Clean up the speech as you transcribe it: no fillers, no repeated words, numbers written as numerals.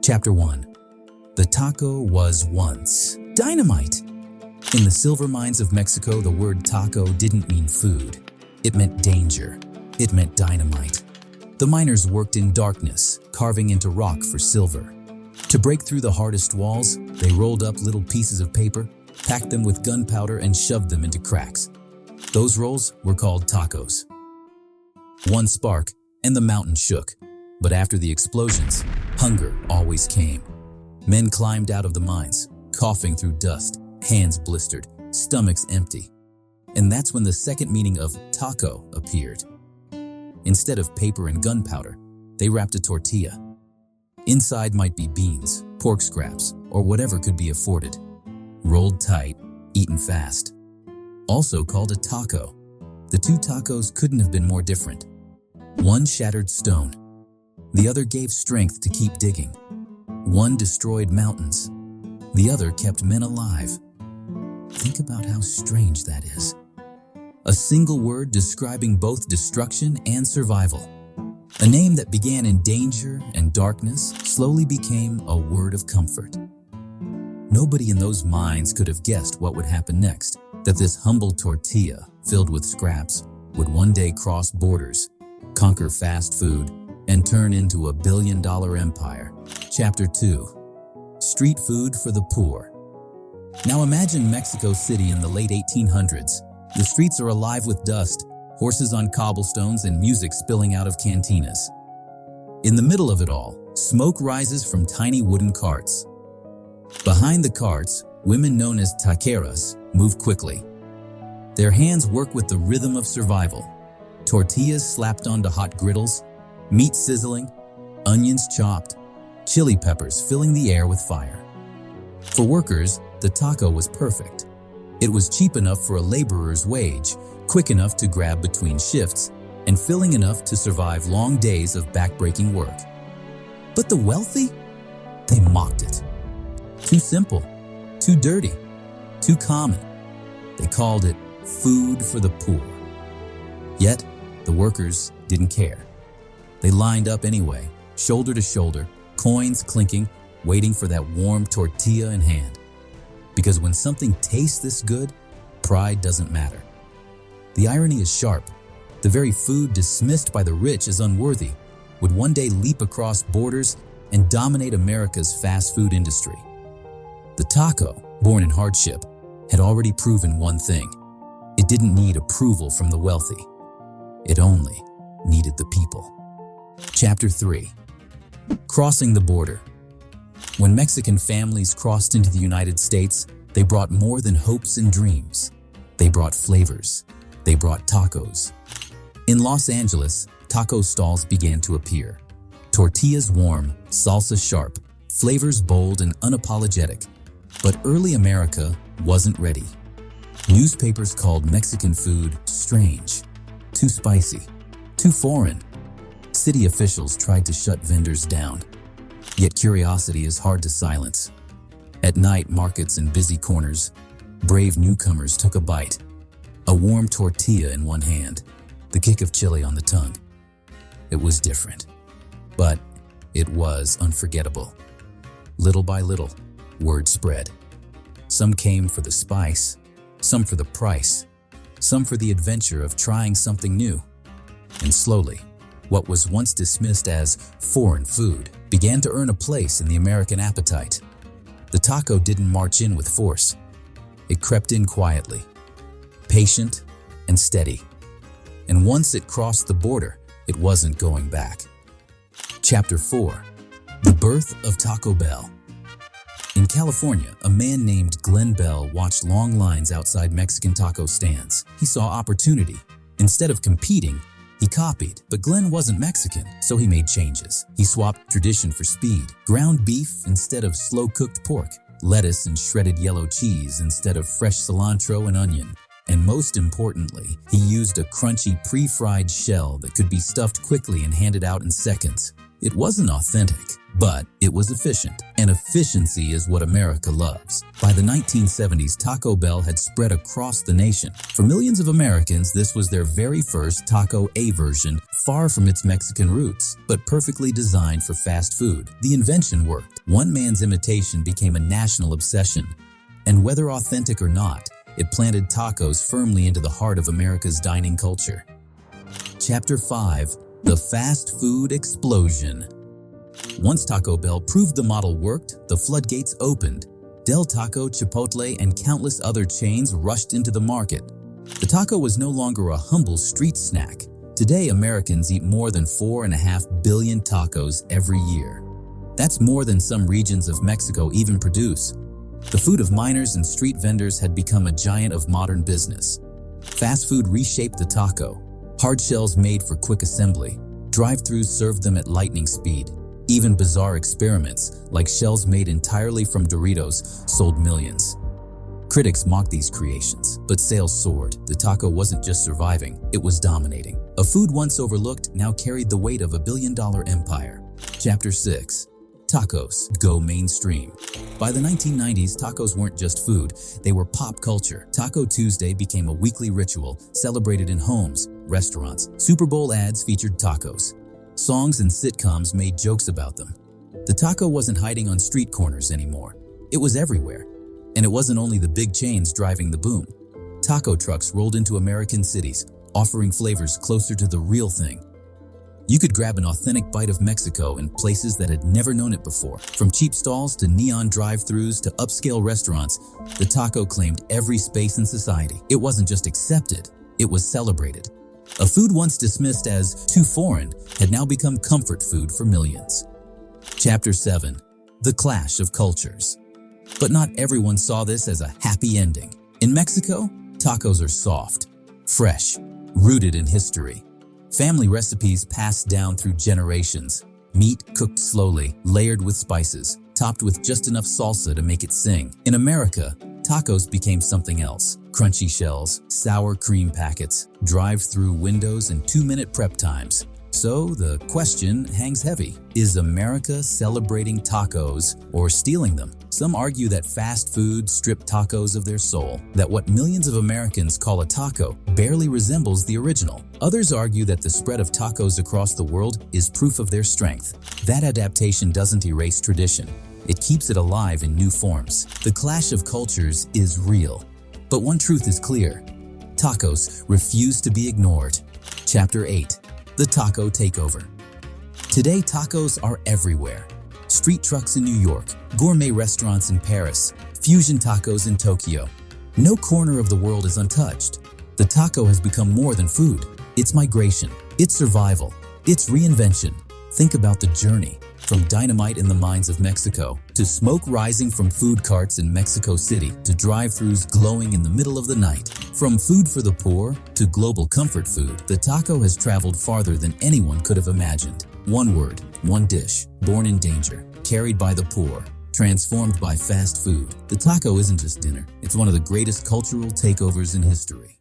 Chapter 1. The taco was once dynamite. In the silver mines of Mexico, the word taco didn't mean food. It meant danger. It meant dynamite. The miners worked in darkness, carving into rock for silver. To break through the hardest walls, they rolled up little pieces of paper, packed them with gunpowder, and shoved them into cracks. Those rolls were called tacos. One spark, and the mountain shook. But after the explosions, hunger always came. Men climbed out of the mines, coughing through dust, hands blistered, stomachs empty. And that's when the second meaning of taco appeared. Instead of paper and gunpowder, they wrapped a tortilla. Inside might be beans, pork scraps, or whatever could be afforded. Rolled tight, eaten fast. Also called a taco. The two tacos couldn't have been more different. One shattered stone. The other gave strength to keep digging. One destroyed mountains. The other kept men alive. Think about how strange that is. A single word describing both destruction and survival. A name that began in danger and darkness slowly became a word of comfort. Nobody in those mines could have guessed what would happen next, that this humble tortilla, filled with scraps, would one day cross borders, conquer fast food, and turn into a billion-dollar empire. Chapter 2. Street food for the poor. Now imagine Mexico City in the late 1800s. The streets are alive with dust, horses on cobblestones, and music spilling out of cantinas. In the middle of it all, smoke rises from tiny wooden carts. Behind the carts, women known as taqueras move quickly. Their hands work with the rhythm of survival. Tortillas slapped onto hot griddles, meat sizzling, onions chopped, chili peppers filling the air with fire. For workers, the taco was perfect. It was cheap enough for a laborer's wage, quick enough to grab between shifts, and filling enough to survive long days of back-breaking work. But the wealthy? They mocked it. Too simple, too dirty, too common. They called it food for the poor. Yet, the workers didn't care. They lined up anyway, shoulder to shoulder, coins clinking, waiting for that warm tortilla in hand. Because when something tastes this good, pride doesn't matter. The irony is sharp. The very food dismissed by the rich as unworthy would one day leap across borders and dominate America's fast food industry. The taco, born in hardship, had already proven one thing. It didn't need approval from the wealthy. It only needed the people. Chapter 3. Crossing the border. When Mexican families crossed into the United States, they brought more than hopes and dreams. They brought flavors. They brought tacos. In Los Angeles, taco stalls began to appear. Tortillas warm, salsa sharp, flavors bold and unapologetic. But early America wasn't ready. Newspapers called Mexican food strange, too spicy, too foreign. City officials tried to shut vendors down. Yet curiosity is hard to silence. At night markets and busy corners, brave newcomers took a bite. A warm tortilla in one hand, the kick of chili on the tongue. It was different, but it was unforgettable. Little by little, word spread. Some came for the spice, some for the price, some for the adventure of trying something new. And slowly, what was once dismissed as foreign food began to earn a place in the American appetite. The taco didn't march in with force. It crept in quietly, patient and steady. And once it crossed the border, it wasn't going back. Chapter 4. The birth of Taco Bell. In California, a man named Glenn Bell watched long lines outside Mexican taco stands. He saw opportunity. Instead of competing, he copied. But Glenn wasn't Mexican, so he made changes. He swapped tradition for speed, ground beef instead of slow-cooked pork, lettuce and shredded yellow cheese instead of fresh cilantro and onion. And most importantly, he used a crunchy pre-fried shell that could be stuffed quickly and handed out in seconds. It wasn't authentic, but it was efficient, and efficiency is what America loves. By the 1970s, Taco Bell had spread across the nation. For millions of Americans, this was their very first Taco A version, far from its Mexican roots, but perfectly designed for fast food. The invention worked. One man's imitation became a national obsession, and whether authentic or not, it planted tacos firmly into the heart of America's dining culture. Chapter 5: The Fast Food Explosion. Once Taco Bell proved the model worked, the floodgates opened. Del Taco, Chipotle, and countless other chains rushed into the market. The taco was no longer a humble street snack. Today, Americans eat more than 4.5 billion tacos every year. That's more than some regions of Mexico even produce. The food of miners and street vendors had become a giant of modern business. Fast food reshaped the taco. Hard shells made for quick assembly. Drive-thrus served them at lightning speed. Even bizarre experiments, like shells made entirely from Doritos, sold millions. Critics mocked these creations, but sales soared. The taco wasn't just surviving, it was dominating. A food once overlooked now carried the weight of a billion-dollar empire. Chapter 6: Tacos Go Mainstream. By the 1990s, tacos weren't just food, they were pop culture. Taco Tuesday became a weekly ritual, celebrated in homes, restaurants. Super Bowl ads featured tacos. Songs and sitcoms made jokes about them. The taco wasn't hiding on street corners anymore. It was everywhere. And it wasn't only the big chains driving the boom. Taco trucks rolled into American cities, offering flavors closer to the real thing. You could grab an authentic bite of Mexico in places that had never known it before. From cheap stalls to neon drive-thrus to upscale restaurants, the taco claimed every space in society. It wasn't just accepted, it was celebrated. A food once dismissed as too foreign had now become comfort food for millions. Chapter 7: The Clash of Cultures. But not everyone saw this as a happy ending. In Mexico, tacos are soft, fresh, rooted in history. Family recipes passed down through generations. Meat cooked slowly, layered with spices, topped with just enough salsa to make it sing. In America, tacos became something else. Crunchy shells, sour cream packets, drive-through windows, and 2-minute prep times. So the question hangs heavy. Is America celebrating tacos or stealing them? Some argue that fast food stripped tacos of their soul, that what millions of Americans call a taco barely resembles the original. Others argue that the spread of tacos across the world is proof of their strength. That adaptation doesn't erase tradition. It keeps it alive in new forms. The clash of cultures is real. But one truth is clear. Tacos refuse to be ignored. Chapter 8: The Taco Takeover. Today, tacos are everywhere. Street trucks in New York, gourmet restaurants in Paris, fusion tacos in Tokyo. No corner of the world is untouched. The taco has become more than food. It's migration, it's survival, it's reinvention. Think about the journey. From dynamite in the mines of Mexico, to smoke rising from food carts in Mexico City, to drive-thrus glowing in the middle of the night. From food for the poor to global comfort food, the taco has traveled farther than anyone could have imagined. One word, one dish, born in danger, carried by the poor, transformed by fast food. The taco isn't just dinner, it's one of the greatest cultural takeovers in history.